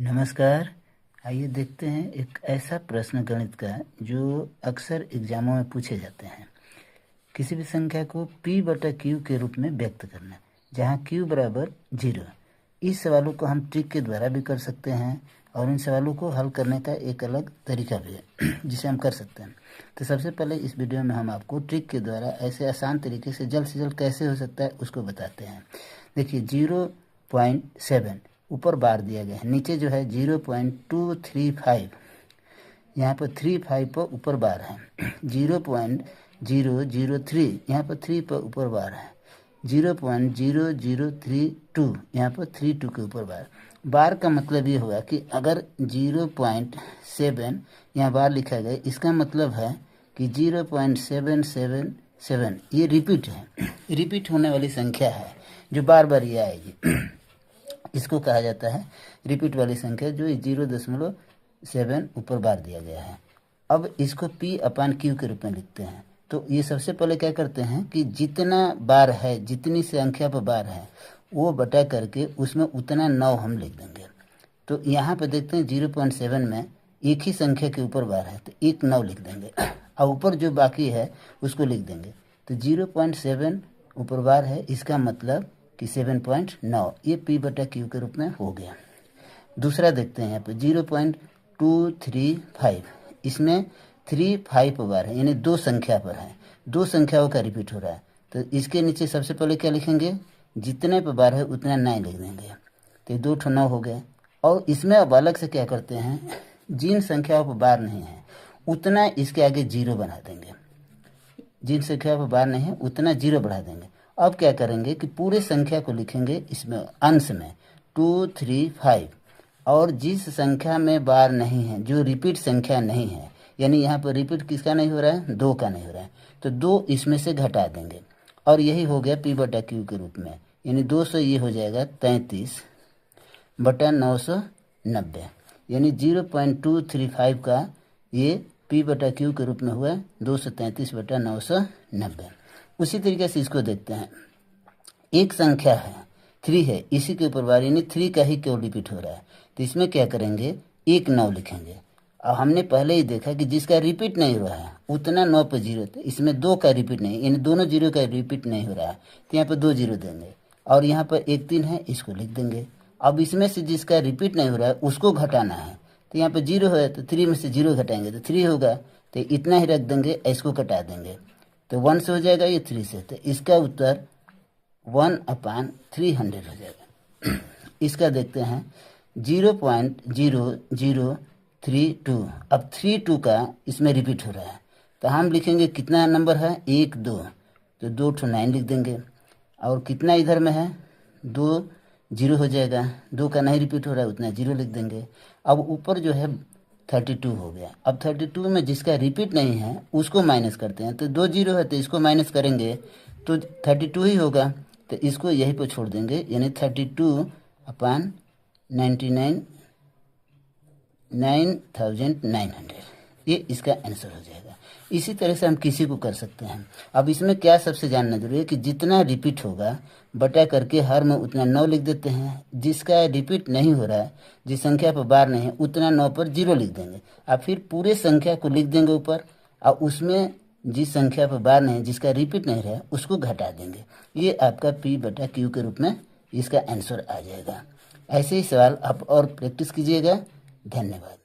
नमस्कार। आइए देखते हैं एक ऐसा प्रश्न गणित का जो अक्सर एग्जामों में पूछे जाते हैं। किसी भी संख्या को p बटा q के रूप में व्यक्त करना, जहां q बराबर 0। इस सवालों को हम ट्रिक के द्वारा भी कर सकते हैं और इन सवालों को हल करने का एक अलग तरीका भी है जिसे हम कर सकते हैं। तो सबसे पहले इस वीडियो में हम आपको ट्रिक के द्वारा ऐसे आसान तरीके से जल्द कैसे हो सकता है उसको बताते हैं। देखिए 0.7 ऊपर बार दिया गया है, नीचे जो है 0.235, यहाँ पर 35 पर ऊपर बार है। 0.003 यहाँ पर 3 पर ऊपर बार है। 0.0032 यहाँ पर 32 के ऊपर बार का मतलब ये हुआ कि अगर 0.7 यहाँ बार लिखा गया, इसका मतलब है कि 0.777 ये रिपीट है, रिपीट होने वाली संख्या है जो बार बार ये आएगी। इसको कहा जाता है रिपीट वाली संख्या, जो 0.7 ऊपर बार दिया गया है। अब इसको p/q के रूप में लिखते हैं। तो ये सबसे पहले क्या करते हैं कि जितना बार है, जितनी संख्या पर बार है वो बटा करके उसमें उतना 9 हम लिख देंगे। तो यहाँ पे देखते हैं 0.7 में एक ही संख्या के ऊपर बार है तो एक 9 लिख देंगे और ऊपर जो बाकी है उसको लिख देंगे। तो 0.7 ऊपर बार है, इसका मतलब कि 7.9 ये p/q के रूप में हो गया। दूसरा देखते हैं यहाँ पे 0.235, इसमें 35 बार है, यानी दो संख्या पर है, दो संख्याओं का रिपीट हो रहा है। तो इसके नीचे सबसे पहले क्या लिखेंगे, जितने पर बार है उतना 9 लिख देंगे। तो 2 9 हो गए। और इसमें अब अलग से क्या करते हैं, जिन संख्याओं पर बार नहीं है उतना इसके आगे 0 बना देंगे, जिन संख्या पर बार नहीं है उतना 0 बढ़ा देंगे। अब क्या करेंगे कि पूरे संख्या को लिखेंगे इसमें अंश में 235, और जिस संख्या में बार नहीं है, जो रिपीट संख्या नहीं है, यानी यहाँ पर रिपीट किसका नहीं हो रहा है, 2 का नहीं हो रहा है, तो 2 इसमें से घटा देंगे और यही हो गया p/q के रूप में। यानी 200 ये हो जाएगा 33/990, यानी 0.235 का ये p/q के रूप में हुआ 233/990। उसी तरीके से इसको देखते हैं, एक संख्या है 3 है, इसी के ऊपर बार यानी 3 का ही केवल रिपीट हो रहा है। तो इसमें क्या करेंगे, एक 9 लिखेंगे। और हमने पहले ही देखा कि जिसका रिपीट नहीं हो रहा है उतना 9 पर 0, तो इसमें 2 का रिपीट नहीं, यानी दोनों 0 का रिपीट नहीं हो रहा है, तो यहाँ पर 2 0 देंगे और यहाँ पर 1 3 है, इसको लिख देंगे। अब इसमें से जिसका रिपीट नहीं हो रहा है उसको घटाना है, तो यहाँ पर 0 है तो 3 में से 0 घटाएंगे तो 3 होगा, तो इतना ही रख देंगे, इसको घटा देंगे तो 1 से हो जाएगा, ये 3 से, तो इसका उत्तर 1/300 हो जाएगा। इसका देखते हैं 0.0032, अब 32 का इसमें रिपीट हो रहा है, तो हम लिखेंगे कितना नंबर है, 1 2, तो 2 9 लिख देंगे। और कितना इधर में है, 2 0 हो जाएगा, 2 का नहीं रिपीट हो रहा है उतना 0 लिख देंगे। अब ऊपर जो है 32 हो गया। अब 32 में जिसका रिपीट नहीं है उसको माइनस करते हैं, तो 2 0 है तो इसको माइनस करेंगे तो 32 ही होगा, तो इसको यहीं पर छोड़ देंगे, यानी 32/99,900 ये इसका आंसर हो जाएगा। इसी तरह से हम किसी को कर सकते हैं। अब इसमें क्या सबसे जानना जरूरी है कि जितना रिपीट होगा बटा करके हर में उतना 9 लिख देते हैं, जिसका रिपीट नहीं हो रहा है, जिस संख्या पर बार नहीं है उतना 9 पर 0 लिख देंगे, और फिर पूरे संख्या को लिख देंगे ऊपर, और उसमें जिस संख्या पर बार नहीं, जिसका रिपीट नहीं रहा उसको घटा देंगे। ये आपका p/q के रूप में इसका आंसर आ जाएगा। ऐसे ही सवाल आप और प्रैक्टिस कीजिएगा। धन्यवाद।